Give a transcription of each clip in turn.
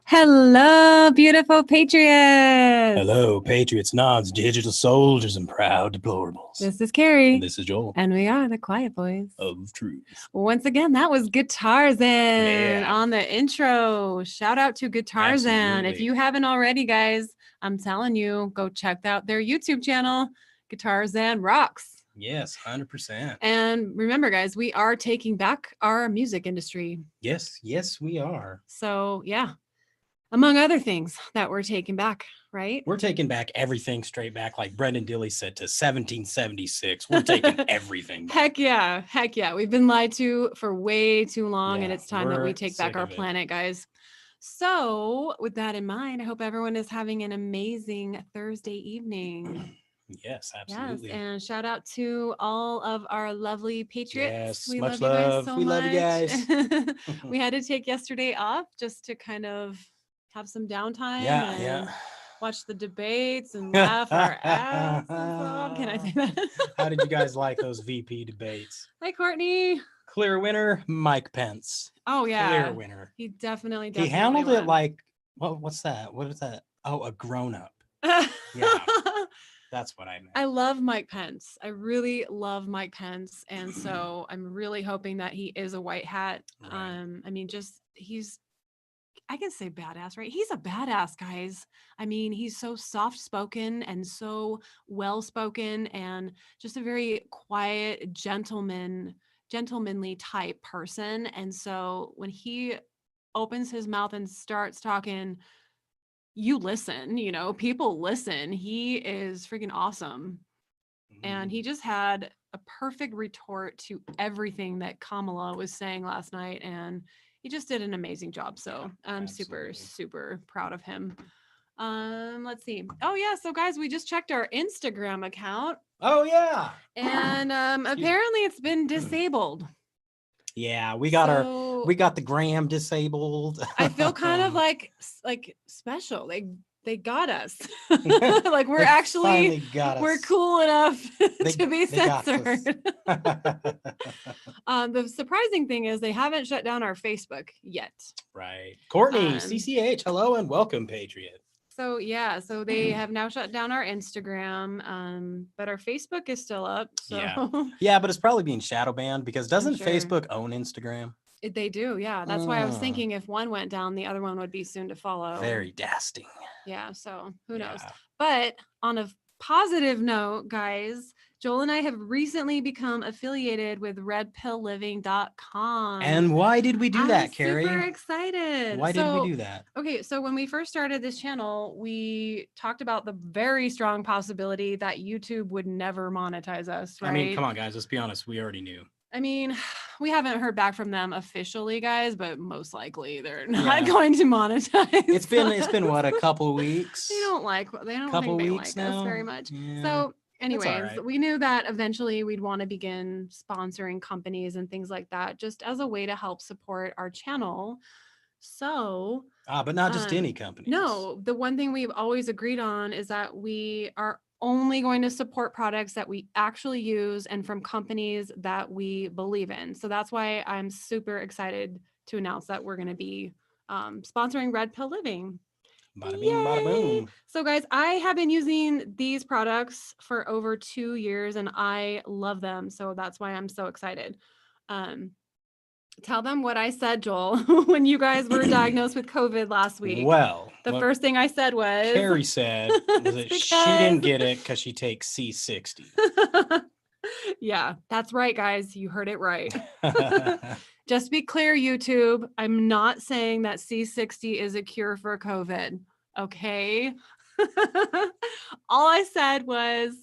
Hello, beautiful Patriots. Hello, Patriots, nods, digital soldiers, and proud deplorables. This is Carrie. And this is Joel. And we are the Quiet Boys of Truth. Once again, that was Guitarzan Yeah. on the intro. Shout out to Guitarzan. Absolutely. If you haven't already, guys, I'm telling you, go check out their YouTube channel. Guitarzan rocks. Yes, 100%. And remember, guys, we are taking back our music industry. Yes, we are. So, yeah. Among other things that we're taking back, right? We're taking back everything straight back, like Brendan Dilley said, to 1776. We're taking everything back. Heck yeah. We've been lied to for way too long, and it's time that we take back our planet, guys. So with that in mind, I hope everyone is having an amazing Thursday evening. Yes, absolutely. Yes, and shout out to all of our lovely Patriots. Yes, we love you guys so much. We love you guys. We had to take yesterday off just to kind of have some downtime. Yeah. Watch the debates and laugh our asses off. Can I say that? How did you guys like those VP debates? Hi, Courtney. Clear winner, Mike Pence. Oh, yeah. Clear winner. He definitely He handled it like, what's that? What is that? Oh, a grown-up. Yeah. That's what I meant. I love Mike Pence. I really love Mike Pence. And so I'm really hoping that he is a white hat. Right. I mean, I can say badass, right? He's a badass, guys. I mean, he's so soft-spoken and so well-spoken and just a very quiet, gentlemanly type person. And so when he opens his mouth and starts talking, you listen, people listen. He is freaking awesome. And he just had a perfect retort to everything that Kamala was saying last night. And he just did an amazing job. So I'm super proud of him. Let's see. Oh yeah. So guys, we just checked our Instagram account. Oh yeah. And apparently it's been disabled. Yeah, we got the gram disabled. I feel kind of like special. They got us. Like we're cool enough to be censored. The surprising thing is they haven't shut down our Facebook yet. Right. Courtney, CCH, hello and welcome, Patriot. So yeah, so they have now shut down our Instagram, but our Facebook is still up. So yeah, but it's probably being shadow banned because doesn't Facebook own Instagram? They do, yeah. That's why I was thinking if one went down, the other one would be soon to follow. Very dasting. Yeah, so who knows? But on a positive note, guys, Joel and I have recently become affiliated with redpillliving.com. And why did we do that, Carrie? I'm super excited. Why did we do that? Okay, so when we first started this channel, we talked about the very strong possibility that YouTube would never monetize us, right? I mean, come on, guys, let's be honest. We already knew. I mean, we haven't heard back from them officially, guys, but most likely they're not going to monetize. It's been what, a couple weeks? They don't think they like us very much. Yeah. So anyways, we knew that eventually we'd want to begin sponsoring companies and things like that, just as a way to help support our channel. So but not just any companies. No, the one thing we've always agreed on is that we are only going to support products that we actually use and from companies that we believe in. So that's why I'm super excited to announce that we're going to be sponsoring Red Pill Living. Bada bing, bada boom. So guys, I have been using these products for over 2 years and I love them. So that's why I'm so excited. Tell them what I said, Joel, when you guys were diagnosed with COVID last week. Well, the first thing I said was... Carrie said was that she didn't get it because she takes C60. Yeah, that's right, guys. You heard it right. Just to be clear, YouTube, I'm not saying that C60 is a cure for COVID, okay? All I said was,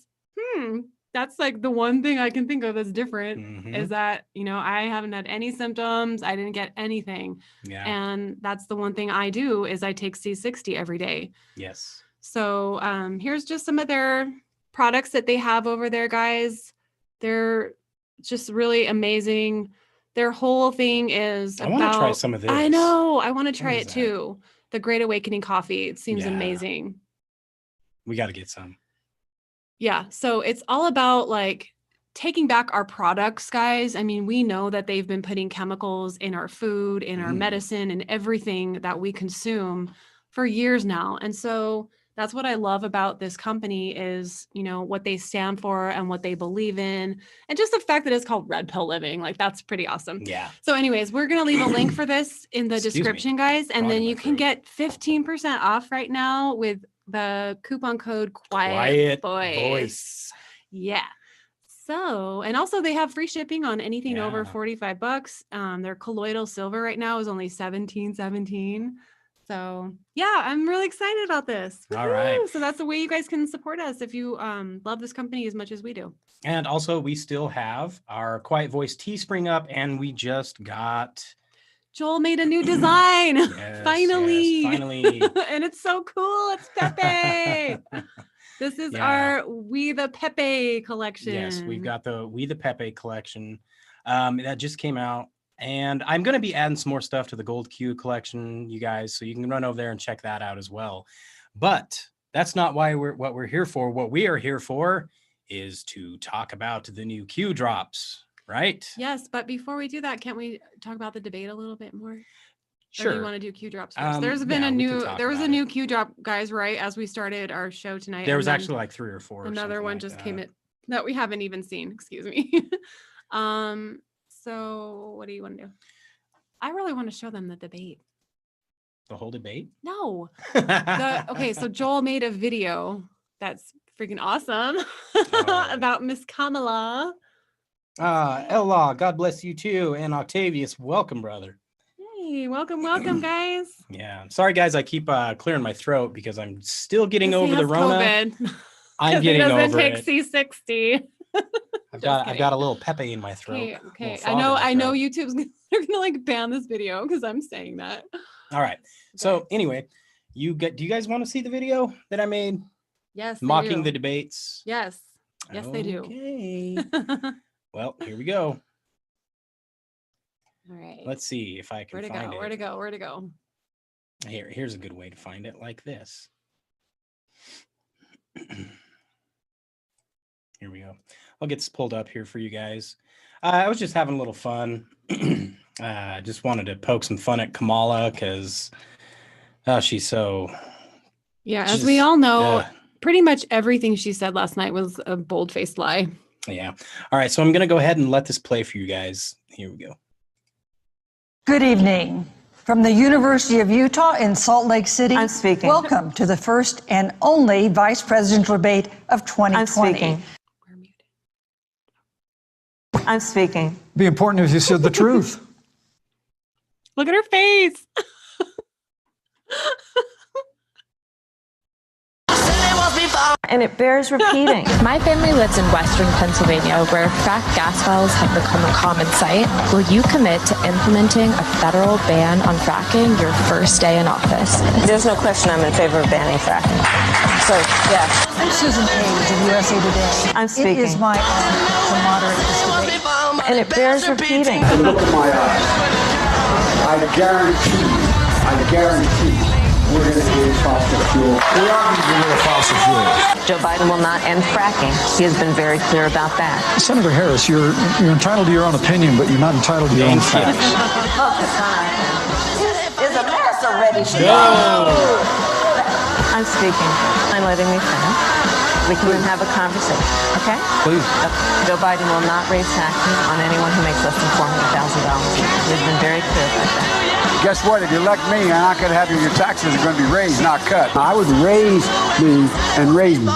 that's like the one thing I can think of that's different is that, I haven't had any symptoms. I didn't get anything. Yeah. And that's the one thing I do is I take C60 every day. Yes. So here's just some of their products that they have over there, guys. They're just really amazing. Their whole thing is I want to try some of this. I know. I want to try it too. The Great Awakening coffee. It seems amazing. We got to get some. Yeah. So it's all about like taking back our products, guys. I mean, we know that they've been putting chemicals in our food, in our medicine, and everything that we consume for years now. And so that's what I love about this company is, you know, what they stand for and what they believe in. And just the fact that it's called Red Pill Living, like that's pretty awesome. Yeah. So anyways, we're going to leave a link for this in the Excuse description, me. guys. And then Frog in you my can throat. get 15% off right now with the coupon code Quiet Voice. Yeah. So, and also they have free shipping on anything over $45. Their colloidal silver right now is only $17.17. So yeah, I'm really excited about this. All right. So that's the way you guys can support us if you love this company as much as we do. And also we still have our Quiet Voice Teespring up, and we just got Joel made a new design. Finally. And it's so cool. It's Pepe. This is our We the Pepe collection. Yes, we've got the We the Pepe collection. That just came out. And I'm going to be adding some more stuff to the Gold Q collection, you guys, so you can run over there and check that out as well. But that's not what we're here for. What we are here for is to talk about the new Q drops, right? Yes, but before we do that, can't we talk about the debate a little bit more? Sure. Or do you want to do Q drops first? There was a new Q drop, guys, right? As we started our show tonight. There was actually like 3 or 4. Another one just came in that we haven't even seen. Excuse me. So what do you want to do? I really want to show them the debate. The whole debate? No. Okay, so Joel made a video that's freaking awesome about Miss Kamala. Ella, God bless you too. And Octavius, welcome, brother. Hey, welcome, guys. Yeah, sorry, guys. I keep clearing my throat because I'm still getting over the Rona. COVID. I'm getting over it. He doesn't take C60. I've got a little Pepe in my throat. Okay. I know YouTube's they're gonna like ban this video because I'm saying that. All right. Okay. So anyway, do you guys want to see the video that I made? Yes. Mocking the debates. Yes. Yes, they do. Okay. Well, here we go. All right. Let's see if I can find it. Where to go? Here's a good way to find it, like this. Here we go. I'll get this pulled up here for you guys. I was just having a little fun. Just wanted to poke some fun at Kamala because she's so... Yeah, as we all know, pretty much everything she said last night was a bold-faced lie. Yeah. All right, so I'm going to go ahead and let this play for you guys. Here we go. Good evening. From the University of Utah in Salt Lake City, I'm speaking. Welcome to the first and only vice presidential debate of 2020. I'm speaking. I'm speaking. It'd be important if you said the truth. Look at her face. And it bears repeating. My family lives in Western Pennsylvania, where fracked gas wells have become a common sight. Will you commit to implementing a federal ban on fracking your first day in office? There's no question I'm in favor of banning fracking. So, yeah. I'm Susan Page of USA Today. I'm speaking. It is my honor to moderate this debate. And it bears repeating. Look at my eyes. I guarantee we're going to use fossil fuel. We are using fossil fuel. Joe Biden will not end fracking. He has been very clear about that. Senator Harris, you're entitled to your own opinion, but you're not entitled to your own facts. Is America ready to go? I'm speaking. I'm letting me finish. We can have a conversation, okay? Please. Joe Biden will not raise taxes on anyone who makes less than $400,000. He's been very clear about that. Guess what? If you elect me, you're not going to have your taxes are going to be raised, not cut. I would raise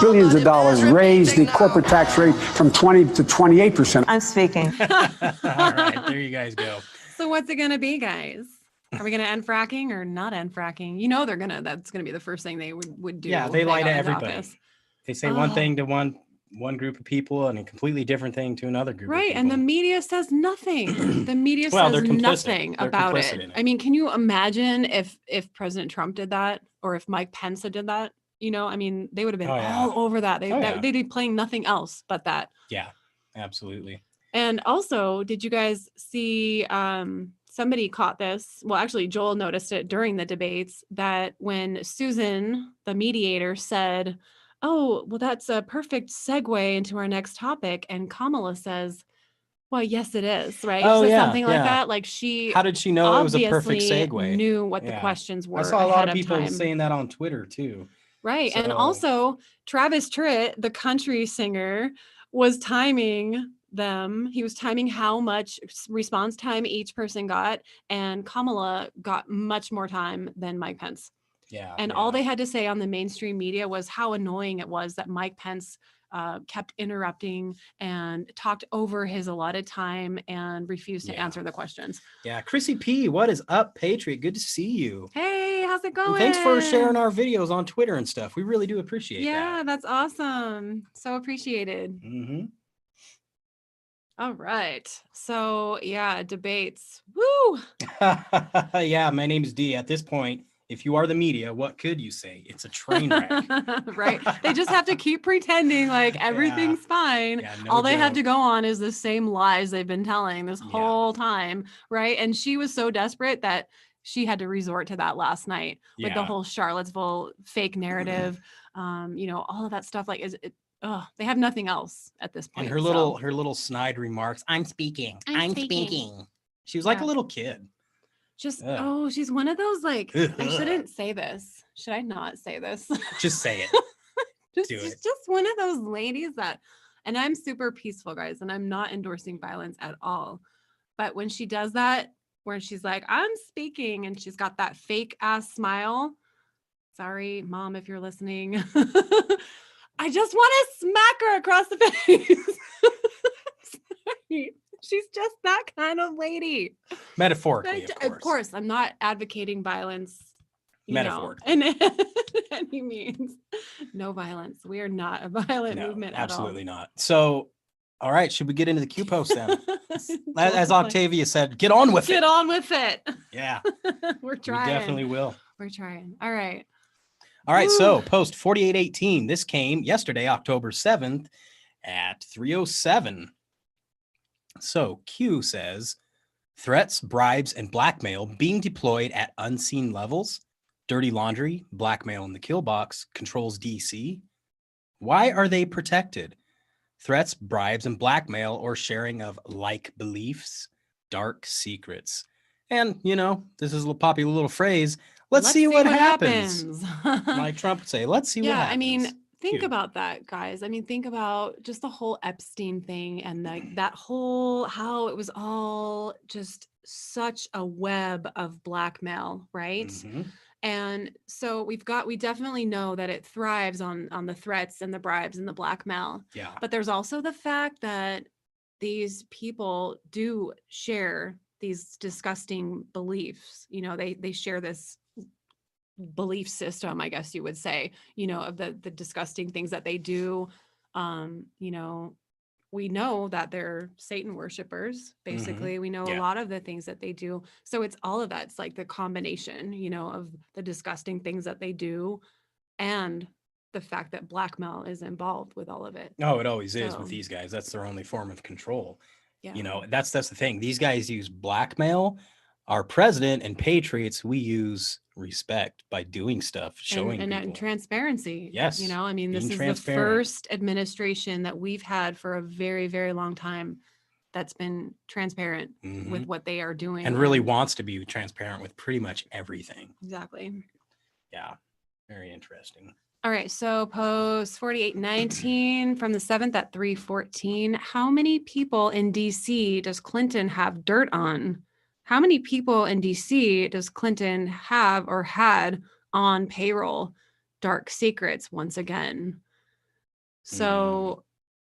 billions of dollars, raise the corporate tax rate from 20 to 28%. I'm speaking. All right, there you guys go. So what's it going to be, guys? Are we going to end fracking or not end fracking? You know that's going to be the first thing they would do. Yeah, they lie to everybody. Office. They say one thing to one group of people and a completely different thing to another group. Right, of people. and the media says nothing. The media Well, says they're complicit. nothing They're about complicit it. in it. I mean, can you imagine if President Trump did that, or if Mike Pence did that? You know, I mean, they would have been all over that. They'd be playing nothing else but that. Yeah, absolutely. And also, did you guys see? Somebody caught this. Well, actually, Joel noticed it during the debates that when Susan, the mediator, said, Oh, well, that's a perfect segue into our next topic. And Kamala says, well, yes, it is, right? Oh, She says yeah, something like yeah. that. Like she How did she know it was a perfect obviously segue? knew what the Yeah. questions I were saw a lot ahead of of people time. saying that on Twitter too. Right. And So- also Travis Tritt, the country singer, was timing them. He was timing how much response time each person got. And Kamala got much more time than Mike Pence. Yeah. And all they had to say on the mainstream media was how annoying it was that Mike Pence kept interrupting and talked over his allotted time and refused to answer the questions. Yeah. Chrissy P, what is up, Patriot? Good to see you. Hey, how's it going? And thanks for sharing our videos on Twitter and stuff. We really do appreciate that. Yeah, that's awesome. So appreciated. Mm-hmm. All right. So yeah, debates. Woo! Yeah, my name is D. At this point, if you are the media, what could you say? It's a train wreck. Right. They just have to keep pretending like everything's fine. Yeah, no All they have joke. to go on is the same lies they've been telling this whole time. Right. And she was so desperate that she had to resort to that last night with the Yeah. whole Charlottesville fake narrative. All of that stuff. Like, they have nothing else at this point. And her little snide remarks. I'm speaking. I'm speaking. She was like a little kid. Just Ugh. she's one of those like Ugh. I shouldn't say this. Should I not say this? Just say it. She's just one of those ladies that, and I'm super peaceful, guys, and I'm not endorsing violence at all. But when she does that, where she's like, I'm speaking, and she's got that fake ass smile. Sorry, mom, if you're listening. I just want to smack her across the face. Sorry. She's just that kind of lady. Metaphorically, of course. I'm not advocating violence. Metaphorically. In any means. No violence. We are not a violent movement at all. Absolutely not. So, all right, should we get into the Q post then? As Octavia said, get on with it. Get on with it. Yeah. We're trying. We definitely will. We're trying. All right. All right, so post 4818. This came yesterday, October 7th at 3:07. So Q says, threats, bribes, and blackmail being deployed at unseen levels. Dirty laundry, blackmail in the kill box, controls DC. Why are they protected? Threats, bribes, and blackmail or sharing of like beliefs, dark secrets. And, this is a popular little phrase. Let's see what happens. Like Trump would say, let's see what happens. I mean, think about that, guys. I mean, think about just the whole Epstein thing and that whole, how it was all just such a web of blackmail, right? Mm-hmm. And so we definitely know that it thrives on the threats and the bribes and the blackmail. Yeah. But there's also the fact that these people do share these disgusting beliefs. They share this belief system, I guess you would say, of the disgusting things that they do. We know that they're Satan worshipers, basically. Mm-hmm. We know a lot of the things that they do. So it's all of that. It's like the combination, of the disgusting things that they do and the fact that blackmail is involved with all of it. Oh, it always is with these guys. That's their only form of control. Yeah. That's the thing. These guys use blackmail. Our president and patriots, we use respect by doing stuff, showing people. And transparency. Yes. This is the first administration that we've had for a very, very long time that's been transparent with what they are doing. And really wants to be transparent with pretty much everything. Exactly. Yeah. Very interesting. All right. So post 4819 from the 7th at 3:14. How many people in DC does Clinton have dirt on? How many people in DC does Clinton have or had on payroll? Dark secrets once again. So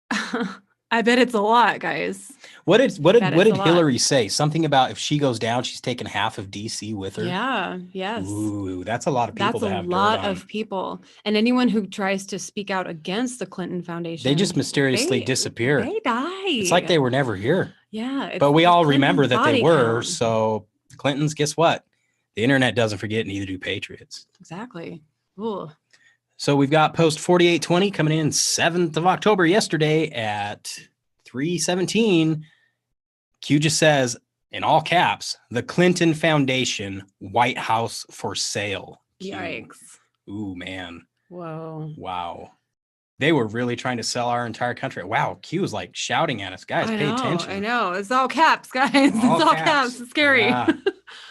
I bet it's a lot, guys. What did Hillary say? Something about if she goes down, she's taking half of DC with her. Yeah. Yes. Ooh, that's a lot of people. That's a lot of people. And anyone who tries to speak out against the Clinton Foundation, they just mysteriously disappear. They die. It's like they were never here. Yeah. But we all remember that they were. Count. So Clintons, guess what? The internet doesn't forget, neither do patriots. Exactly. Ooh. So we've got post 4820 coming in 7th of October yesterday at 3:17. Q just says in all caps, the Clinton Foundation, White House for sale. Q. Yikes. Ooh, man. Whoa. Wow. they were really trying to sell our entire country. Wow, Q was like shouting at us, guys, pay attention. I know. It's all caps, guys. It's all caps. It's scary. Yeah.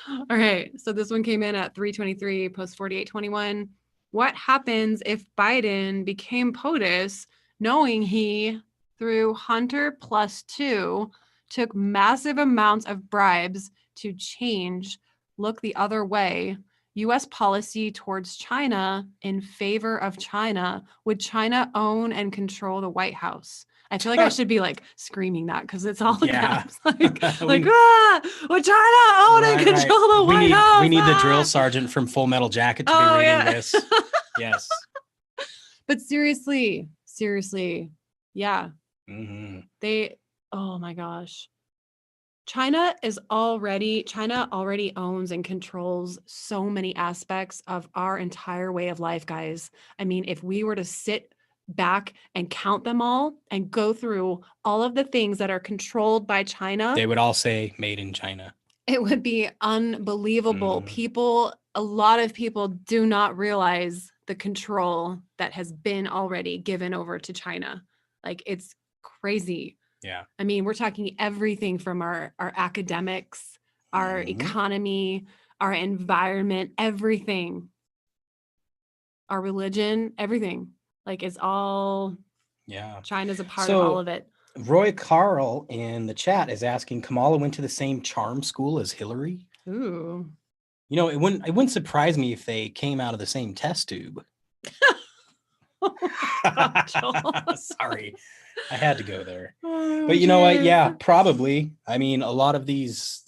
All right. So this one came in at 3:23, post 48:21. What happens if Biden became POTUS knowing he, through Hunter +2, took massive amounts of bribes to change, look the other way, U.S. policy towards China in favor of China? Would China own and control the White House? I feel like I should be like screaming that because it's all caps. Would China own and control the White House? We need the drill sergeant from Full Metal Jacket to be reading this. Yes. But seriously, yeah. Oh my gosh. China already owns and controls so many aspects of our entire way of life, guys. I mean, if we were to sit back and count them all and go through all of the things that are controlled by China, they would all say made in China. It would be unbelievable. A lot of people do not realize the control that has been already given over to China. Like, it's crazy. Yeah. I mean, we're talking everything from our academics, our economy, our environment, everything, our religion, everything. Like, it's all, China's a part of all of it. Roy Carl in the chat is asking, Kamala went to the same charm school as Hillary? Ooh. You know, it wouldn't surprise me if they came out of the same test tube. Sorry, I had to go there. But you know what? Yeah, probably. I mean, a lot of these,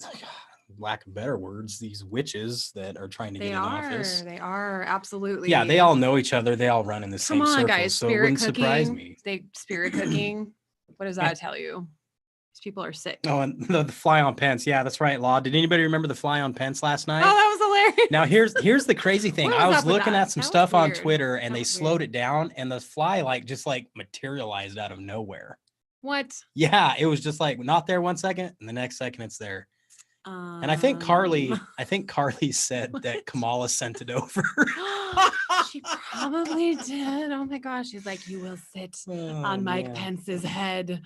lack of better words, these witches that are trying to get in office. They are, absolutely. Yeah, they all know each other. They all run in the same circle. Guys, so it wouldn't surprise me. Spirit cooking. What does that tell you? These people are sick. Oh, and the fly on Pence. Yeah, that's right, Law. Did anybody remember the fly on Pence last night? Oh, that was hilarious. Now, here's the crazy thing. I was looking at some stuff on Twitter, and they slowed it down, and the fly just materialized out of nowhere. What? Yeah, it was just not there 1 second, and the next second it's there. And I think Carly said that Kamala sent it over. She probably did. Oh my gosh. She's like, you will sit on Mike Pence's head.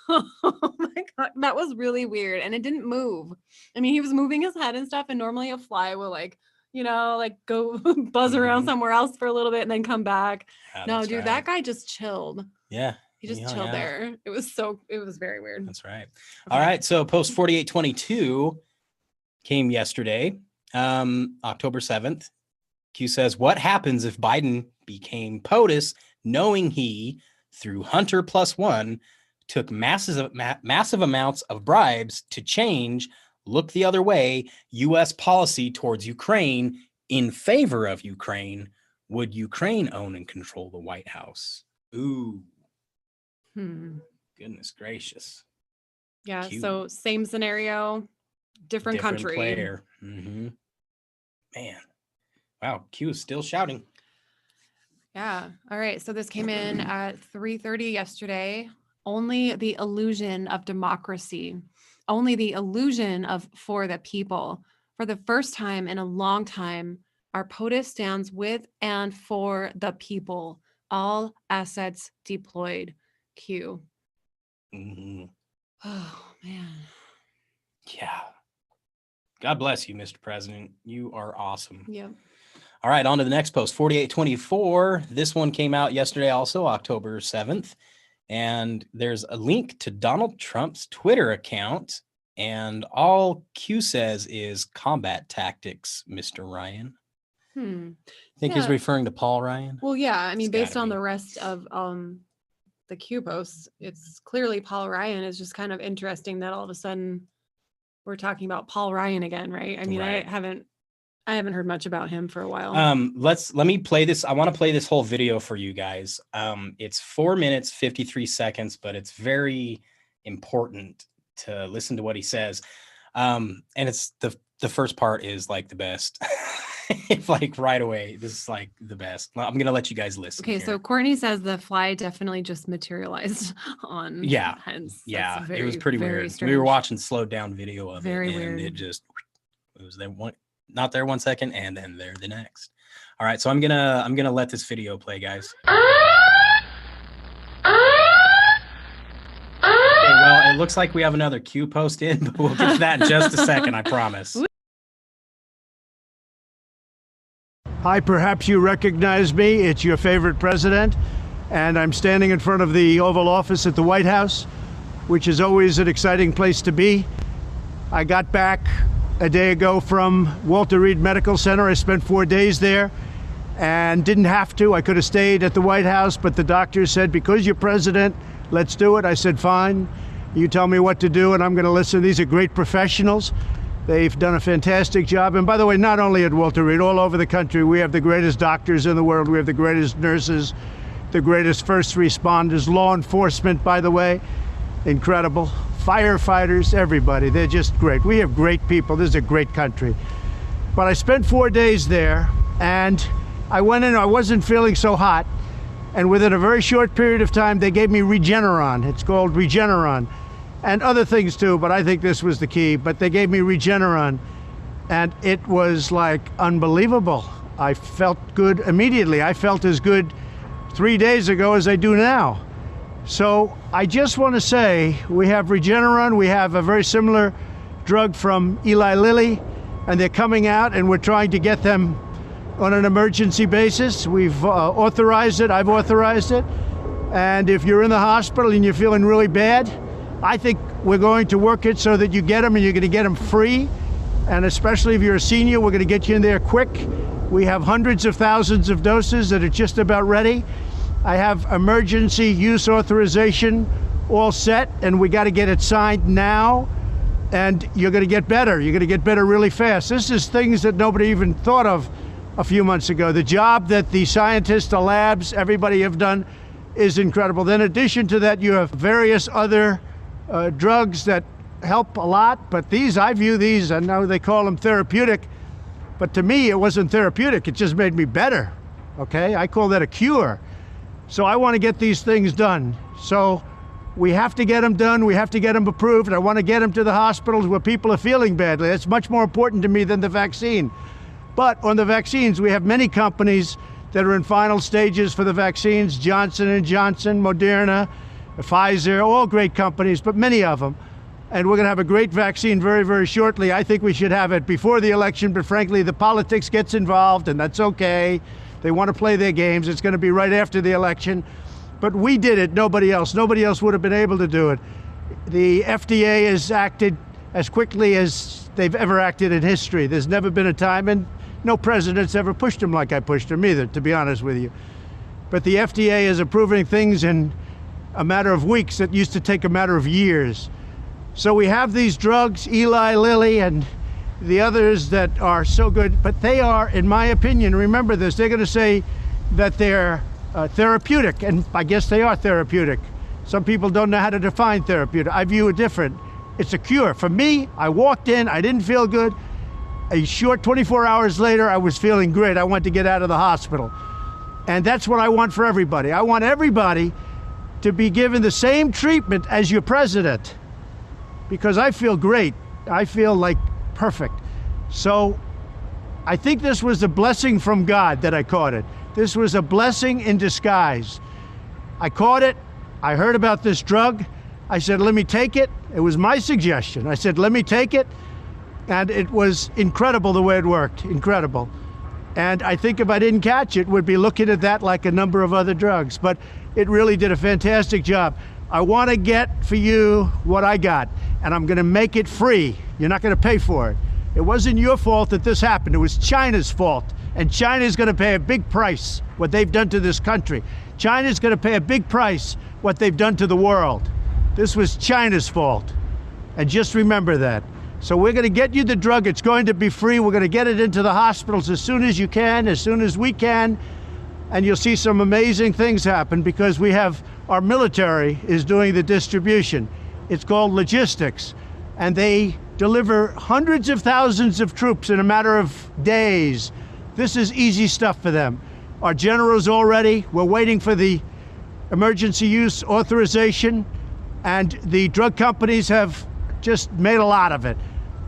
Oh my God. That was really weird. And it didn't move. I mean, he was moving his head and stuff. And normally a fly will go buzz around somewhere else for a little bit and then come back. Yeah, no, dude, that guy just chilled. Yeah. He just chilled there. It was very weird. That's right. Okay. All right. So post 4822 came yesterday, October 7th. Q says, what happens if Biden became POTUS knowing he, through Hunter +1, took massive amounts of bribes to change, look the other way, U.S. policy towards Ukraine in favor of Ukraine? Would Ukraine own and control the White House? Ooh. Goodness gracious. Yeah. Q. So same scenario, different country. Player. Man. Wow. Q is still shouting. Yeah. All right. So this came in at 3:30 yesterday. Only the illusion of democracy, only the illusion of for the people. For the first time in a long time, our POTUS stands with and for the people. All assets deployed. Q. Oh, man. Yeah. God bless you, Mr. President. You are awesome. Yep. All right, on to the next post, 4824. This one came out yesterday also, October 7th. And there's a link to Donald Trump's Twitter account. And all Q says is combat tactics, Mr. Ryan. I think he's referring to Paul Ryan. Well, yeah. I mean, based on the rest of the Q posts, it's clearly Paul Ryan. Is just kind of interesting that all of a sudden we're talking about Paul Ryan again, right? I mean, right. I haven't heard much about him for a while. Let me play this. I want to play this whole video for you guys. It's 4 minutes, 53 seconds, but it's very important to listen to what he says. And it's the first part is the best. It's right away. This is the best. I'm going to let you guys listen. Okay. Here. So Courtney says the fly definitely just materialized on. Yeah. Heads. Yeah. It was pretty weird. Strange. We were watching slowed down video of very it. Weird. And it was there not there 1 second and then there the next. All right. So I'm going to let this video play, guys. looks like we have another Q post in, but we'll get to that in just a second, I promise. Hi, perhaps you recognize me. It's your favorite president, and I'm standing in front of the Oval Office at the White House, which is always an exciting place to be. I got back a day ago from Walter Reed Medical Center. I spent 4 days there and didn't have to. I could have stayed at the White House, but the doctor said, because you're president, let's do it. I said, fine. You tell me what to do, and I'm going to listen. These are great professionals. They've done a fantastic job. And by the way, not only at Walter Reed, all over the country, we have the greatest doctors in the world. We have the greatest nurses, the greatest first responders, law enforcement, by the way, incredible. Firefighters, everybody, they're just great. We have great people. This is a great country. But I spent 4 days there, and I went in, I wasn't feeling so hot. And within a very short period of time, they gave me Regeneron. It's called Regeneron. And other things too, but I think this was the key. But they gave me Regeneron, and it was like unbelievable. I felt good immediately. I felt as good 3 days ago as I do now. So I just want to say, we have Regeneron, we have a very similar drug from Eli Lilly, and they're coming out, and we're trying to get them on an emergency basis. We've authorized it, I've authorized it. And if you're in the hospital and you're feeling really bad, I think we're going to work it so that you get them, and you're going to get them free. And especially if you're a senior, we're going to get you in there quick. We have hundreds of thousands of doses that are just about ready. I have emergency use authorization all set, and we got to get it signed now. And you're going to get better. You're going to get better really fast. This is things that nobody even thought of a few months ago. The job that the scientists, the labs, everybody have done is incredible. Then in addition to that, you have various other drugs that help a lot, but these, I view these, I know they call them therapeutic, but to me, it wasn't therapeutic. It just made me better, okay? I call that a cure. So I want to get these things done. So we have to get them done. We have to get them approved. I want to get them to the hospitals where people are feeling badly. That's much more important to me than the vaccine. But on the vaccines, we have many companies that are in final stages for the vaccines, Johnson & Johnson, Moderna, Pfizer, all great companies, but many of them. And we're going to have a great vaccine very, very shortly. I think we should have it before the election, but frankly, the politics gets involved, and that's okay. They want to play their games. It's going to be right after the election. But we did it, nobody else. Nobody else would have been able to do it. The FDA has acted as quickly as they've ever acted in history. There's never been a time, and no president's ever pushed them like I pushed them either, to be honest with you. But the FDA is approving things in a matter of weeks that used to take a matter of years. So we have these drugs, Eli Lilly and the others that are so good, but they are, in my opinion, remember this, they're going to say that they're therapeutic, and I guess they are therapeutic. Some people don't know how to define therapeutic. I view it different. It's a cure. For me, I walked in, I didn't feel good. A short 24 hours later, I was feeling great. I wanted to get out of the hospital. And that's what I want for everybody. I want everybody to be given the same treatment as your president, because I feel great. I feel like perfect. So I think this was a blessing from God that I caught it. This was a blessing in disguise. I caught it. I heard about this drug. I said, let me take it. It was my suggestion. I said, let me take it. And it was incredible the way it worked, incredible. And I think if I didn't catch it, we'd be looking at that like a number of other drugs. But it really did a fantastic job. I want to get for you what I got, and I'm going to make it free. You're not going to pay for it. It wasn't your fault that this happened. It was China's fault. And China's going to pay a big price, what they've done to this country. China's going to pay a big price, what they've done to the world. This was China's fault. And just remember that. So we're going to get you the drug. It's going to be free. We're going to get it into the hospitals as soon as you can, as soon as we can. And you'll see some amazing things happen because we have, our military is doing the distribution. It's called logistics. And they deliver hundreds of thousands of troops in a matter of days. This is easy stuff for them. Our general's all ready. We're waiting for the emergency use authorization. And the drug companies have just made a lot of it.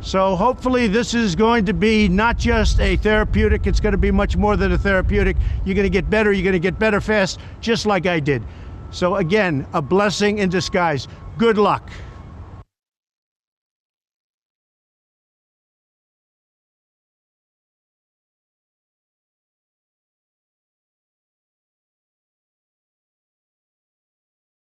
So hopefully this is going to be not just a therapeutic, it's going to be much more than a therapeutic. You're going to get better, you're going to get better fast, just like I did. So again, a blessing in disguise. Good luck.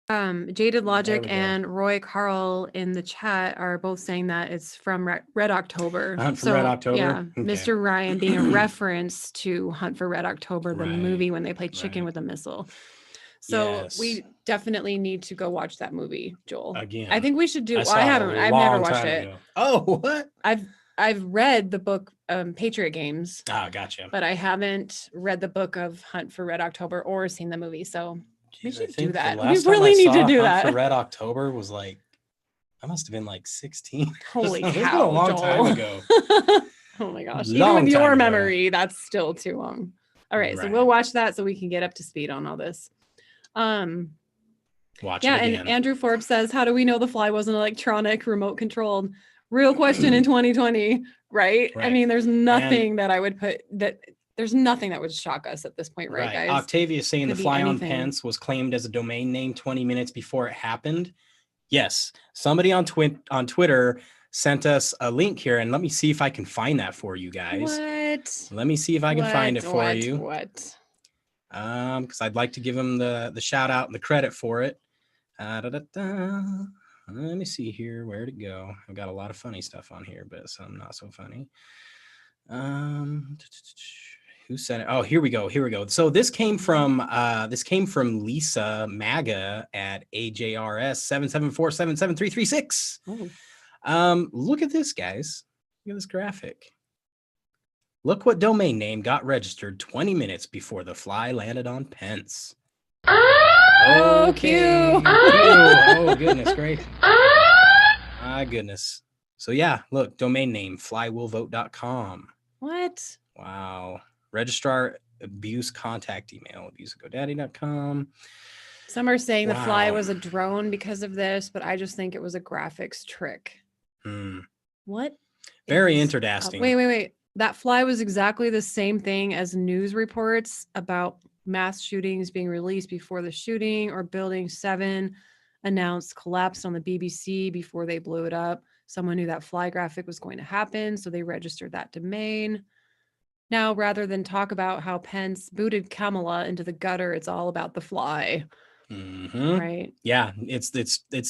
Jaded There Logic we go. and Roy Carl in the chat are both saying that it's from Red October. Hunt for Red October? Yeah, Okay. Mr. Ryan being a reference to Hunt for Red October, the Right, movie when they play chicken right. with a missile. So Yes. we definitely need to go watch that movie, Joel. Again. I think we should do. I Well, saw I it a haven't. I've never long watched time it. ago. Oh, what? I've read the book Patriot Games, Ah, gotcha. but I haven't read the book of Hunt for Red October or seen the movie. So we Jeez, I should do think the that. We last time really I need to saw do Hunt that. for Red October was like, I must have been like 16. Holy It's been a cow, long Joel. time ago. Oh my gosh. Long Even with time your ago. memory, that's still too long. All right, so Right. we'll watch that so we can get up to speed on all this. Watch Yeah, it and again. Andrew Forbes says, how do we know the fly wasn't electronic, remote controlled? Real question in 2020, right? I Right. mean, there's nothing that I would put that there's nothing that would shock us at this point, right, guys? Octavia is saying the Could be fly on anything. Pence was claimed as a domain name 20 minutes before it happened. Yes. Somebody on Twitter sent us a link here, and let me see if I can find that for you guys. What? Let me see if I can find it for you. What? Because I'd like to give him the shout out and the credit for it. Let me see here. Where'd it go? I've got a lot of funny stuff on here, but some not so funny. Who sent it? Oh, here we go. So this came from Lisa Maga at AJRS 774773336. Look at this, guys. Look at this graphic. Look what domain name got registered 20 minutes before the fly landed on Pence. Oh, cute. Oh, goodness gracious. My goodness. So yeah, look, domain name, flywillvote.com. What? Wow. Registrar abuse contact email, abusegodaddy.com. Some are saying the fly Wow. was a drone because of this, but I just think it was a graphics trick. What? Very is interesting. Wait. That fly was exactly the same thing as news reports about mass shootings being released before the shooting, or Building 7 announced collapsed on the BBC before they blew it up. Someone knew that fly graphic was going to happen, so they registered that domain. Now, rather than talk about how Pence booted Kamala into the gutter, it's all about the fly. Right? Yeah, it's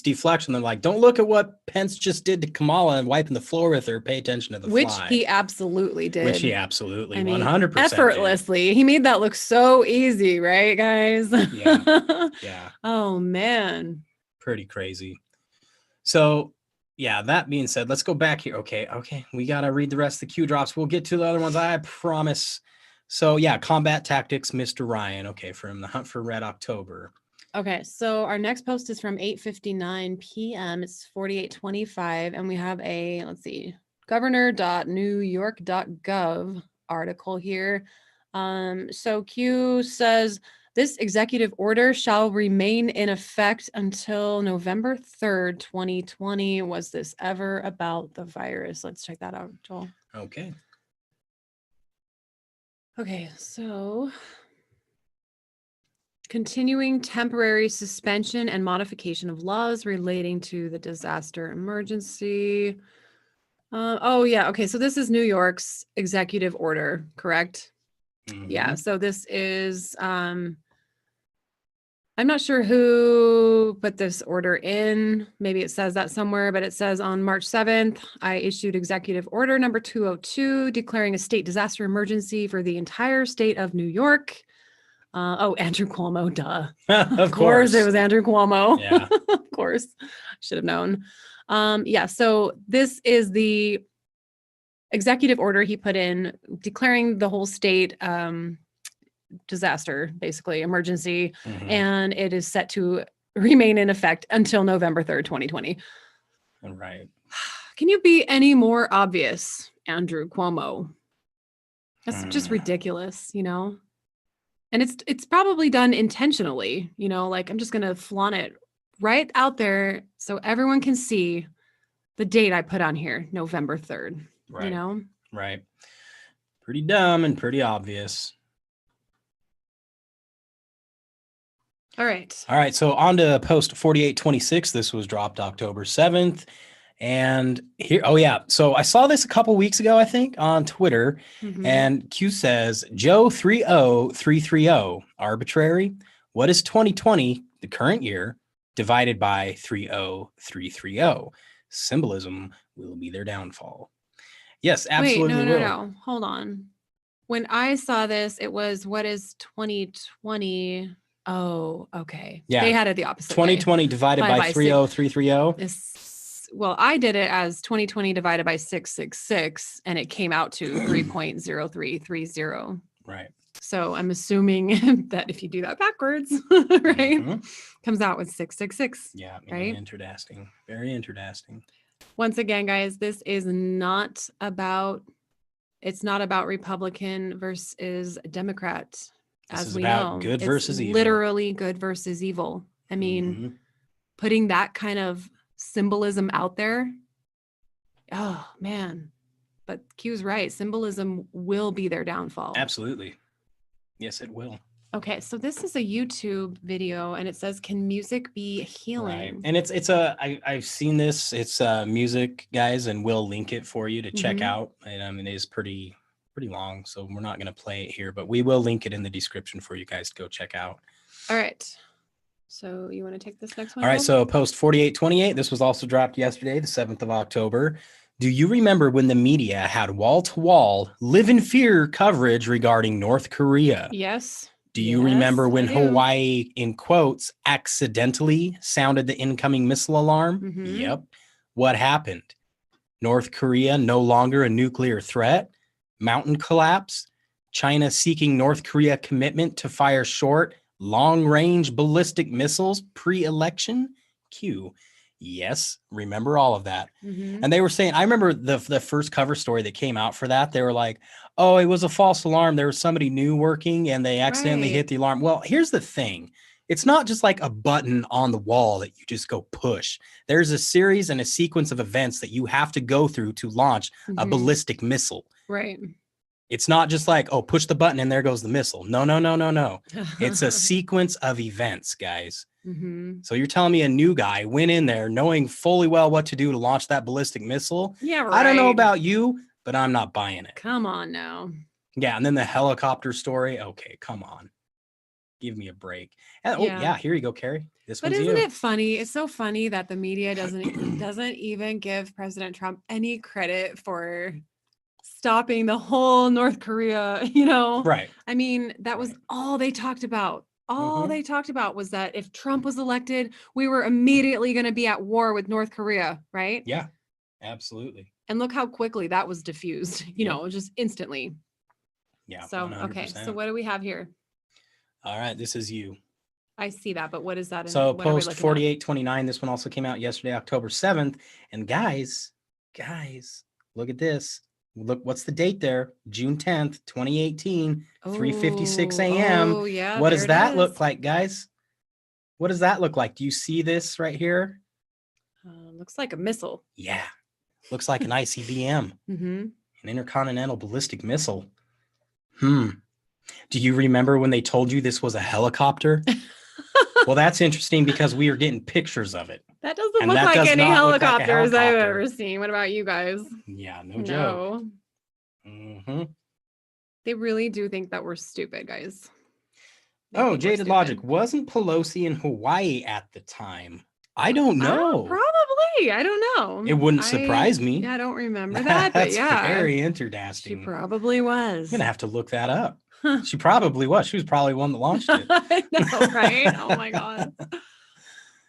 deflection. They're like, don't look at what Pence just did to Kamala and wiping the floor with her. Pay attention to the Which fly. he absolutely did. Which he absolutely, I mean, 100% effortlessly. He made that look so easy, right, guys? Yeah. Yeah. Oh, man. Pretty crazy. So, yeah, that being said, let's go back here. Okay. We got to read the rest of the Q drops. We'll get to the other ones, I promise. So, yeah, combat tactics, Mr. Ryan. Okay, from the Hunt for Red October. Okay, so our next post is from 8:59 p.m. It's 48:25, and we have a, let's see, governor.newyork.gov article here. So Q says, this executive order shall remain in effect until November 3rd, 2020. Was this ever about the virus? Let's check that out, Joel. Okay. Okay, so continuing temporary suspension and modification of laws relating to the disaster emergency. Oh, yeah. Okay. So this is New York's executive order, correct? Yeah. So this is, I'm not sure who put this order in. Maybe it says that somewhere, but it says on March 7th, I issued executive order number 202, declaring a state disaster emergency for the entire state of New York. Andrew Cuomo, duh. Of course. It was Andrew Cuomo. Yeah. Of course. Should have known. Yeah, so this is the executive order he put in declaring the whole state disaster, basically emergency, and it is set to remain in effect until November 3rd, 2020. All right. Can you be any more obvious, Andrew Cuomo? That's just ridiculous, you know? And it's probably done intentionally, you know, like I'm just going to flaunt it right out there so everyone can see the date I put on here, November 3rd, Right. you know? Right. Pretty dumb and pretty obvious. All right. All right. So on to post 4826. This was dropped October 7th. And here, oh yeah. So I saw this a couple weeks ago, I think, on Twitter. And Q says, Joe 30330, arbitrary. What is 2020, the current year, divided by 30330. Symbolism will be their downfall. Yes, absolutely. Wait, no. Hold on. When I saw this, it was, what is 2020? Oh, okay. Yeah. They had it the opposite 2020 way. divided by 30330. Well, I did it as 2020 divided by 666, and it came out to 3.0330. Right. So I'm assuming that if you do that backwards, right, comes out with 666. Yeah. Right. Interesting. Very interesting. Once again, guys, this is not about, it's not about Republican versus Democrat. This is we about know, good versus evil. Literally good versus evil. I mean, putting that kind of symbolism out there. Oh man. But Q's right. Symbolism will be their downfall. Absolutely. Yes, it will. Okay, so this is a YouTube video and it says, can music be healing? Right. And I've seen this. It's music, guys, and we'll link it for you to check out. And I mean, it is pretty long, so we're not going to play it here, but we will link it in the description for you guys to go check out. All right. So you want to take this next one? All right. So post 4828. This was also dropped yesterday, the 7th of October. Do you remember when the media had wall-to-wall live in fear coverage regarding North Korea? Yes. Do you remember when Hawaii, in quotes, accidentally sounded the incoming missile alarm? Yep. What happened? North Korea no longer a nuclear threat? Mountain collapse? China seeking North Korea commitment to fire short, long-range ballistic missiles pre-election? Q. Yes, remember all of that. And they were saying, I remember the first cover story that came out for that. They were like, oh, it was a false alarm. There was somebody new working and they accidentally hit the alarm. Well, here's the thing. It's not just like a button on the wall that you just go push. There's a series and a sequence of events that you have to go through to launch a ballistic missile. Right. It's not just like, oh, push the button and there goes the missile. No. It's a sequence of events, guys. So you're telling me a new guy went in there knowing fully well what to do to launch that ballistic missile? Yeah, right. I don't know about you, but I'm not buying it. Come on now. Yeah, and then the helicopter story. Okay, come on. Give me a break. And, oh, yeah, here you go, Carrie. This one's isn't you. it funny? It's so funny that the media doesn't even give President Trump any credit for stopping the whole North Korea, Right. I mean, that was all they talked about. All they talked about was that if Trump was elected, we were immediately going to be at war with North Korea, right? Yeah, absolutely. And look how quickly that was diffused, just instantly. Yeah. So, 100%. okay. So what do we have here? All right. This is you. I see that, but what is that? So post 4829. This one also came out yesterday, October 7th. And guys, look at this. Look, what's the date there? June 10th, 2018, 3:56 a.m. Oh, yeah. What does that look like, guys? What does that look like? Do you see this right here? Looks like a missile. Yeah. Looks like an ICBM, an intercontinental ballistic missile. Do you remember when they told you this was a helicopter? Well, that's interesting because we are getting pictures of it. That doesn't look like any helicopters I've ever seen. What about you guys? Yeah, no joke. They really do think that we're stupid, guys. Oh, Jaded Logic. Wasn't Pelosi in Hawaii at the time? I don't know. Probably. I don't know. It wouldn't surprise me. Yeah, I don't remember that. But That's very interesting. She probably was. I'm going to have to look that up. She probably was. She was probably one that launched it. I know, right? Oh my God.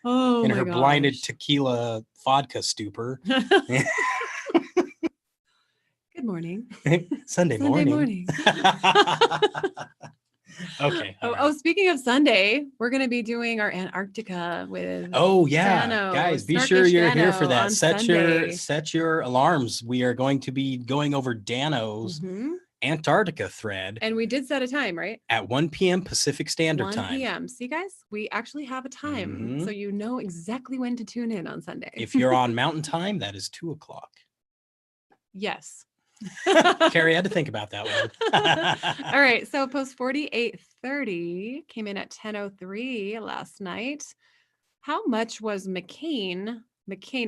Oh, in her blinded tequila vodka stupor. Good morning. Sunday morning. Okay. Oh, speaking of Sunday, we're going to be doing our Antarctica with. Oh yeah, Dano, guys, be sure you're here for that. Sunday. Set your alarms. We are going to be going over Dano's Antarctica thread. And we did set a time, right? At 1 p.m. Pacific Standard Time. 1 p.m. See, guys, we actually have a time, so you know exactly when to tune in on Sunday. If you're on Mountain Time, that is 2 o'clock. Yes. Carrie had to think about that one. All right. So post 4830 came in at 10:03 last night. How much was McCain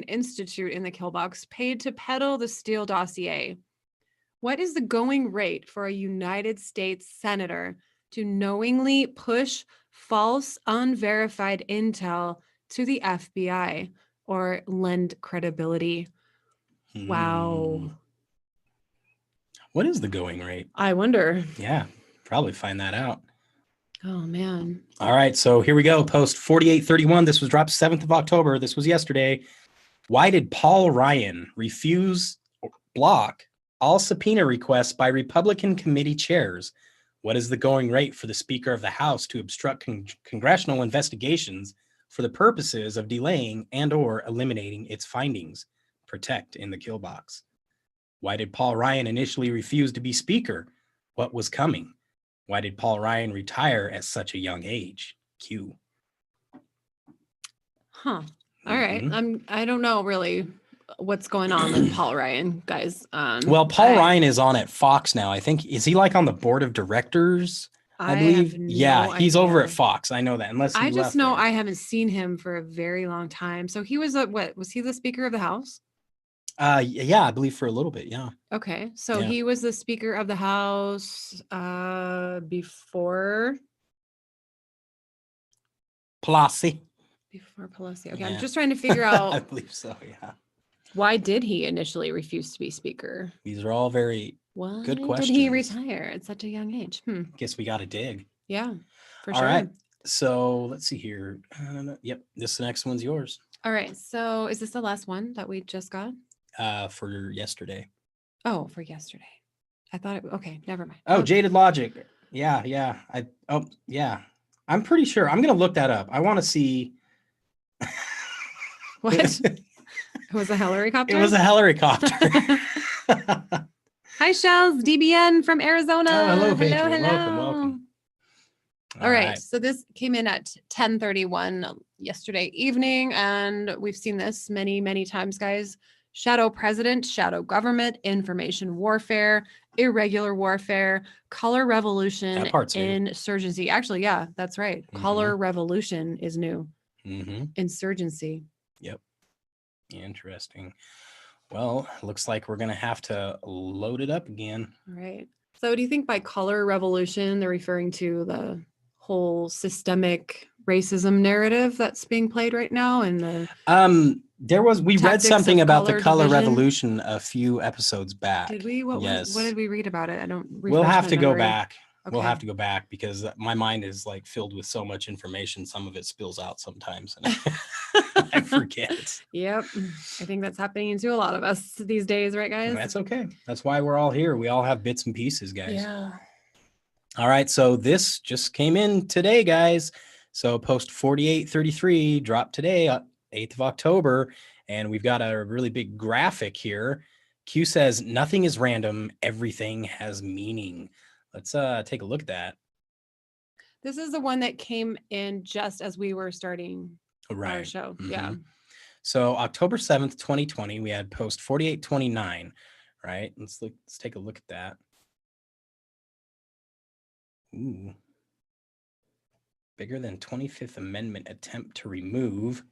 Institute in the kill box paid to peddle the Steele dossier? What is the going rate for a United States senator to knowingly push false, unverified intel to the FBI or lend credibility. Wow. What is the going rate? I wonder. Yeah, probably find that out. Oh, man. All right, so here we go. Post 4831. This was dropped 7th of October. This was yesterday. Why did Paul Ryan refuse or block all subpoena requests by Republican committee chairs? What is the going rate for the Speaker of the House to obstruct congressional investigations for the purposes of delaying and or eliminating its findings? Protect in the kill box. Why did Paul Ryan initially refuse to be Speaker? What was coming? Why did Paul Ryan retire at such a young age? Q. Huh. All right. I don't know really what's going on with Paul Ryan, guys. Well, Paul Ryan is on at Fox now. I think, is he like on the board of directors? I believe. He's over at Fox. I know that. Unless he I just left know there. I haven't seen him for a very long time. So he was was he the Speaker of the House? Yeah, I believe for a little bit. Yeah. Okay. So Yeah. he was the Speaker of the House before Pelosi. Pelosi. Okay. Yeah. I'm just trying to figure I out believe so. Yeah. why did he initially refuse to be Speaker? These are all very Why good did questions. he retire at such a young age? Guess we got to dig. Yeah, for All sure. right. So let's see here. Yep. This next one's yours. All right. So is this the last one that we just got? For yesterday. Oh, for yesterday. I thought okay, never mind. Oh, Okay. Jaded Logic. Yeah. Yeah. I'm pretty sure. I'm gonna look that up. I want to see. What? It was a helicopter? It was a helicopter. Hi, Shells, DBN from Arizona. Oh, hello, hello, Patriot. hello. Welcome. All right. So this came in at 10:31 yesterday evening, and we've seen this many, many times, guys. Shadow president, shadow government, information warfare, irregular warfare, color revolution, That part's new. insurgency. Actually, yeah, that's right. Color revolution is new. Insurgency. Yep. Interesting. Well, looks like we're going to have to load it up again. All right. So do you think by color revolution, they're referring to the whole systemic racism narrative that's being played right now? And the we read tactics something of about the color color division? revolution a few episodes back. Did we? What did we read about it? I don't. We'll refresh have my to go memory. back. We'll Okay. have to go back because my mind is like filled with so much information. Some of it spills out sometimes and I forget. Yep. I think that's happening to a lot of us these days, right, guys? That's okay. That's why we're all here. We all have bits and pieces, guys. Yeah. All right. So this just came in today, guys. So post 4833 dropped today, 8th of October. And we've got a really big graphic here. Q says, nothing is random. Everything has meaning. Let's take a look at that. This is the one that came in just as we were starting our show. Yeah. So October 7th, 2020, we had post 4829, right? Let's take a look at that. Ooh. Bigger than 25th Amendment attempt to remove.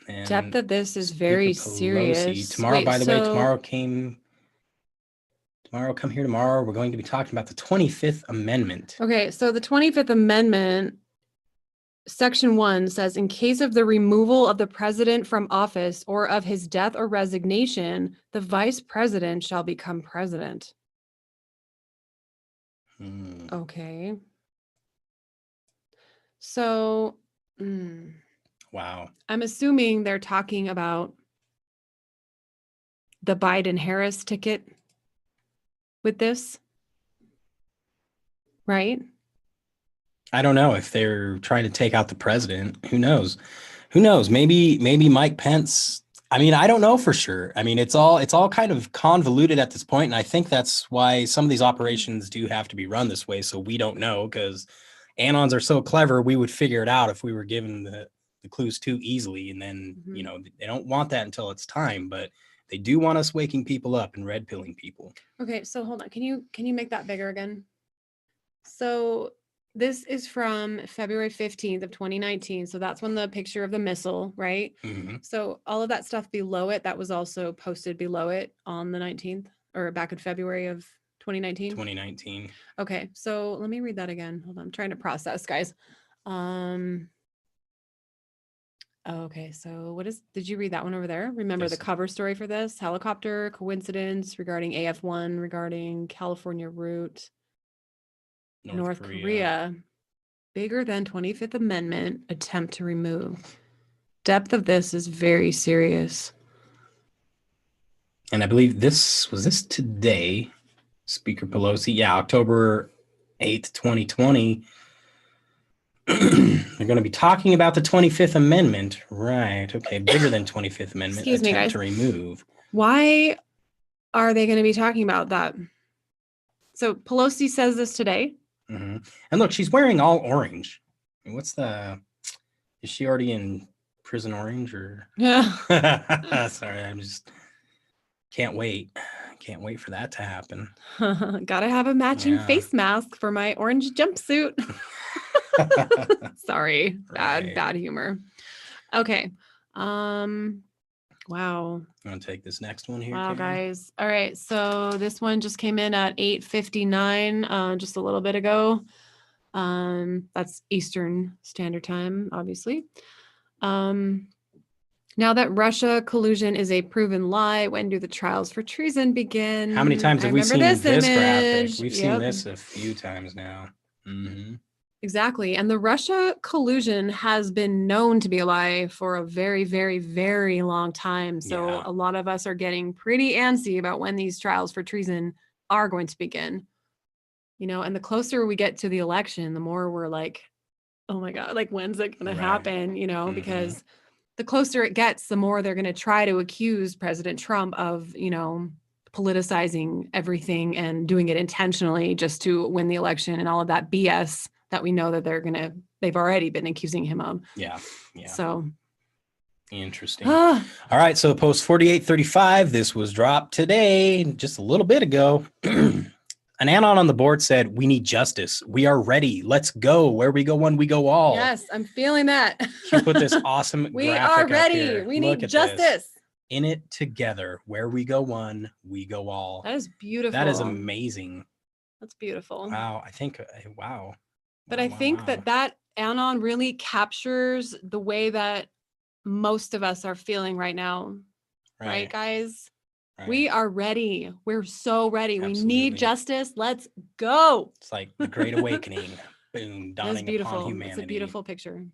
And Depth of this is very Speaker Pelosi. serious. Tomorrow, Wait, by the way, so- come here tomorrow. We're going to be talking about the 25th Amendment. Okay, so the 25th Amendment, Section 1 says, in case of the removal of the president from office or of his death or resignation, the vice president shall become president. Okay. So, Wow. I'm assuming they're talking about the Biden-Harris ticket with this, right? I don't know if they're trying to take out the president. Who knows? Maybe Mike Pence. I mean, I don't know for sure. I mean, it's all kind of convoluted at this point, and I think that's why some of these operations do have to be run this way. So we don't know, because Anons are so clever. We would figure it out if we were given the clues too easily, and then they don't want that until it's time, but they do want us waking people up and red pilling people. Okay, so hold on. Can you make that bigger again? So this is from February 15th of 2019. So that's when the picture of the missile, right? So all of that stuff below it, that was also posted below it on the 19th or back in February of 2019. 2019. Okay, so let me read that again. Hold on. I'm trying to process, guys. Okay, so did you read that one over there? Remember the cover story for this? Helicopter coincidence regarding AF-1 regarding California route. North Korea. Bigger than 25th Amendment attempt to remove. Depth of this is very serious. And I believe this today, Speaker Pelosi. Yeah, October 8th, 2020. They're going to be talking about the 25th Amendment. Right. Okay. Bigger than 25th Amendment. Excuse me, guys. To remove. Why are they going to be talking about that? So Pelosi says this today. Mm-hmm. And look, she's wearing all orange. Is she already in prison orange or? Yeah. Sorry. Can't wait. Can't wait for that to happen. Gotta have a matching face mask for my orange jumpsuit. Sorry, bad humor. Okay. Wow. I'm gonna take this next one here. Wow, guys. All right. So this one just came in at 8:59, just a little bit ago. That's Eastern Standard Time, obviously. Now that Russia collusion is a proven lie, when do the trials for treason begin? How many times have we seen this graphic? We've seen Yep. this a few times now. Mm-hmm. Exactly. And the Russia collusion has been known to be a lie for a very, very, very long time. So a lot of us are getting pretty antsy about when these trials for treason are going to begin. And the closer we get to the election, the more we're like, oh my God, like when's it going to happen? Because the closer it gets, the more they're going to try to accuse President Trump of, politicizing everything and doing it intentionally just to win the election and all of that BS that we know that they've already been accusing him of. Yeah. So interesting. All right. So post 4835, this was dropped today, just a little bit ago. An anon on the board said, "We need justice. We are ready. Let's go. Where we go one, we go all." Yes, I'm feeling that. She put this awesome we graphic are up ready. here. We Look need at justice. This. In it together. Where we go one, we go all. That is beautiful. That is amazing. That's beautiful. Wow. I think, wow. But I think that anon really captures the way that most of us are feeling right now. Right, guys? Right. We are ready. We're so ready. Absolutely. We need justice. Let's go. It's like the Great Awakening. Boom. Dawning upon humanity. It's a beautiful picture.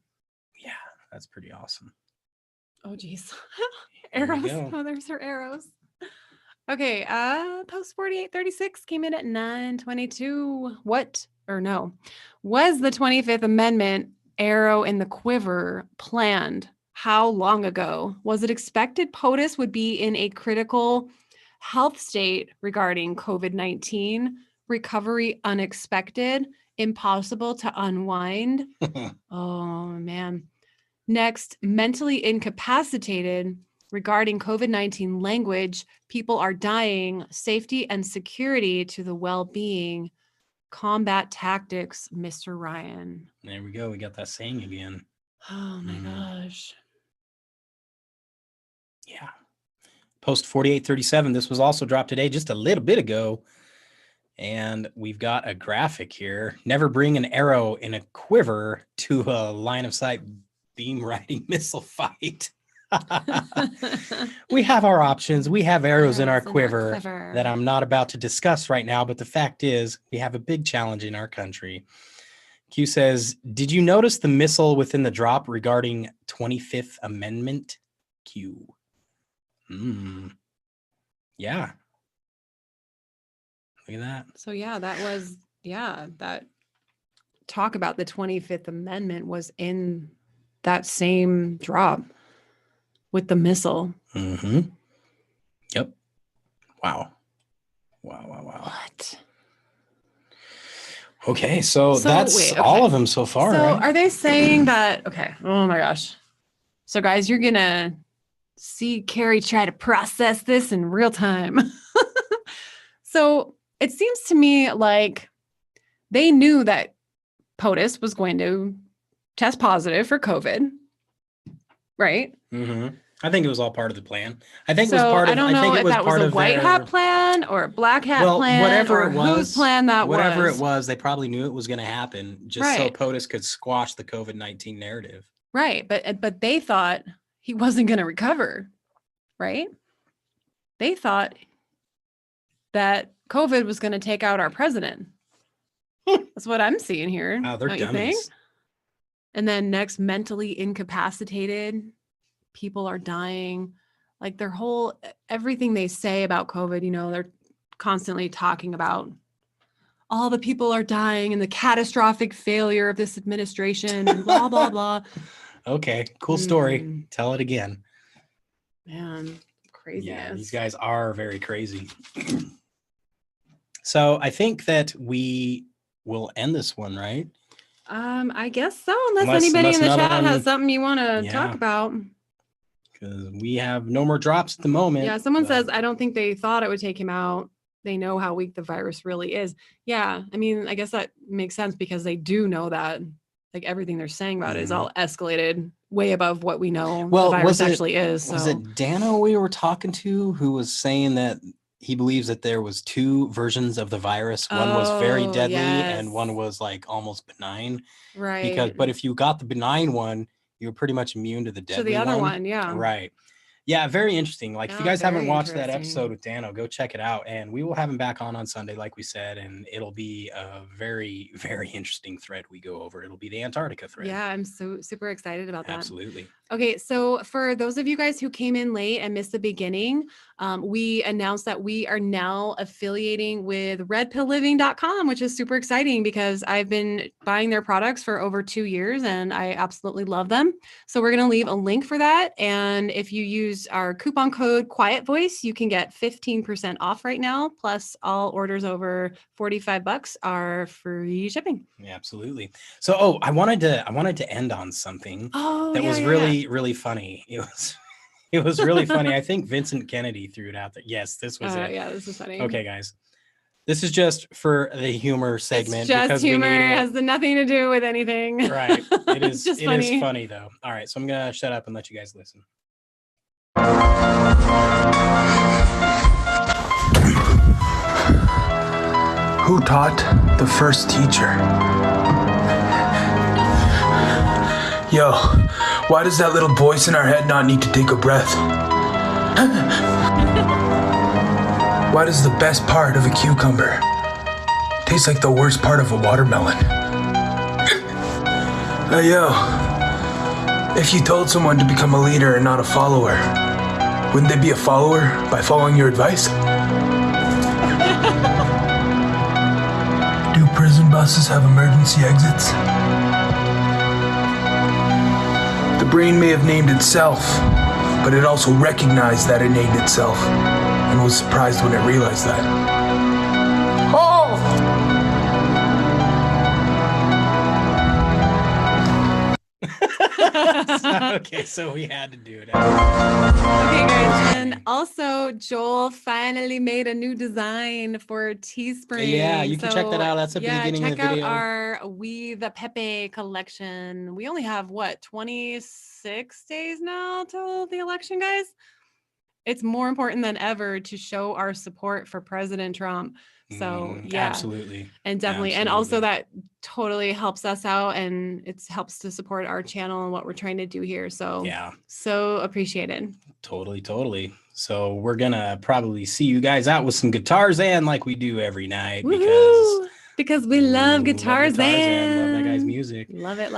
Yeah, that's pretty awesome. Oh, geez. Arrows. Oh, there's her arrows. Okay. Post 4836 came in at 9:22. Was the 25th Amendment arrow in the quiver planned? How long ago? Was it expected POTUS would be in a critical health state regarding COVID-19? Recovery unexpected? Impossible to unwind? Oh, man. Next, mentally incapacitated regarding COVID-19 language. People are dying. Safety and security to the well-being. Combat tactics, Mr. Ryan. There we go. We got that saying again. Oh, my gosh. Yeah. Post 4837. This was also dropped today, just a little bit ago. And we've got a graphic here. Never bring an arrow in a quiver to a line of sight beam riding missile fight. We have our options. We have arrows in our quiver that I'm not about to discuss right now. But the fact is, we have a big challenge in our country. Q says, did you notice the missile within the drop regarding 25th Amendment? Q. Yeah. Look at that. So that talk about the 25th Amendment was in that same drop with the missile. Mm-hmm. Yep. Wow. What? Okay, so that's all of them so far. So right? Are they saying that? Okay. Oh my gosh. So guys, you're gonna see Carrie try to process this in real time. So it seems to me like they knew that POTUS was going to test positive for COVID, right? Mm-hmm. I think it was all part of the plan. I think So it was part of. I don't know think it if was that was part a of white their, hat plan or a black hat plan, whatever or it was, whose plan that whatever was. it was, they probably knew it was going to happen, just so Right. POTUS could squash the COVID-19 narrative. Right, but they thought he wasn't going to recover, right? They thought that COVID was going to take out our president. That's what I'm seeing here. Wow, they're don't you think? dummies. And then next, mentally incapacitated. People are dying. Like their whole, everything they say about COVID, you know, they're constantly talking about all the people are dying and the catastrophic failure of this administration and blah, blah, blah. Okay, cool story. Tell it again. Man, craziness. Yeah, these guys are very crazy. So I think that we will end this one, right? I guess so, unless anybody in the chat has something you want to talk about. Because we have no more drops at the moment. Yeah, someone says, I don't think they thought it would take him out. They know how weak the virus really is. Yeah, I mean, I guess that makes sense because they do know that. Like everything they're saying about it is all escalated way above what we know the virus actually is. So. Was it Dano we were talking to who was saying that he believes that there was two versions of the virus? One was very deadly and one was like almost benign. Right. But if you got the benign one, you were pretty much immune to the deadly one. To the other one, yeah. Right. Yeah, very interesting. Like if you guys haven't watched that episode with Dano, go check it out. And we will have him back on Sunday, like we said. And it'll be a very, very interesting thread we go over. It'll be the Antarctica thread. Yeah, I'm so super excited about that. Absolutely. Okay, so for those of you guys who came in late and missed the beginning, we announced that we are now affiliating with redpillliving.com, which is super exciting because I've been buying their products for over 2 years and I absolutely love them. So we're going to leave a link for that. And if you use our coupon code Quiet Voice, you can get 15% off right now. Plus all orders over $45 are free shipping. Yeah, absolutely. So, I wanted to end on something that was really funny. It was really funny. I think Vincent Kennedy threw it out there. Yes, this was it. Yeah, this is funny. Okay, guys. This is just for the humor segment. It's just humor. It has nothing to do with anything. Right. It is just funny. Is funny though. All right, so I'm gonna shut up and let you guys listen. Who taught the first teacher? Yo, why does that little voice in our head not need to take a breath? Why does the best part of a cucumber taste like the worst part of a watermelon? Hey, yo, if you told someone to become a leader and not a follower, wouldn't they be a follower by following your advice? Do prison buses have emergency exits? The brain may have named itself, but it also recognized that it named itself and was surprised when it realized that. Oh! Okay, so we had to do it. Okay, guys, and also Joel finally made a new design for Teespring. Yeah, you can check that out. That's the beginning of the video. Check out our We the Pepe collection. We only have 26 days now till the election, guys. It's more important than ever to show our support for President Trump. So yeah, absolutely. And definitely. And also that totally helps us out and it helps to support our channel and what we're trying to do here. So yeah, so appreciated. Totally. So we're gonna probably see you guys out with some guitars and like we do every night because we love guitars and love that guy's music. Love it.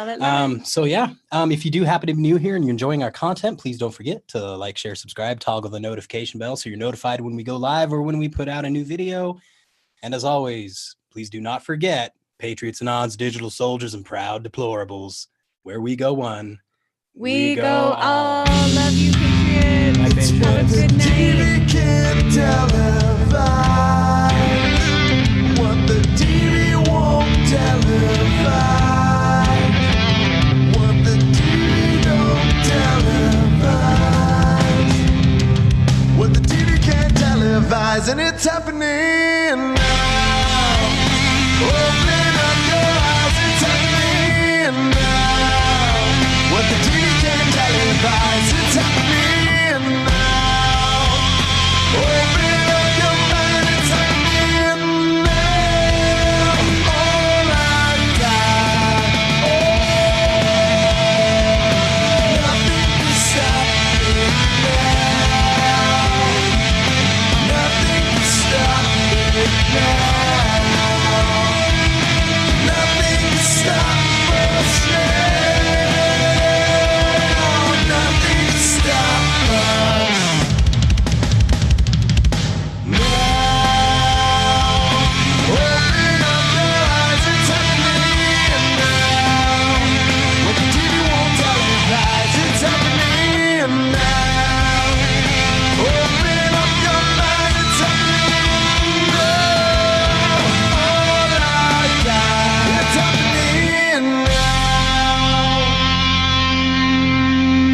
So yeah, if you do happen to be new here and you're enjoying our content, please don't forget to like, share, subscribe, toggle the notification bell so you're notified when we go live or when we put out a new video. And as always, please do not forget Patriots and odds, digital soldiers, and proud deplorables. Where we go one, we go all. Love you, Patriots. Have a good night. Can't televise what the TV won't televise. What the TV don't televise. What the TV can't televise, and it's happening now. Oh.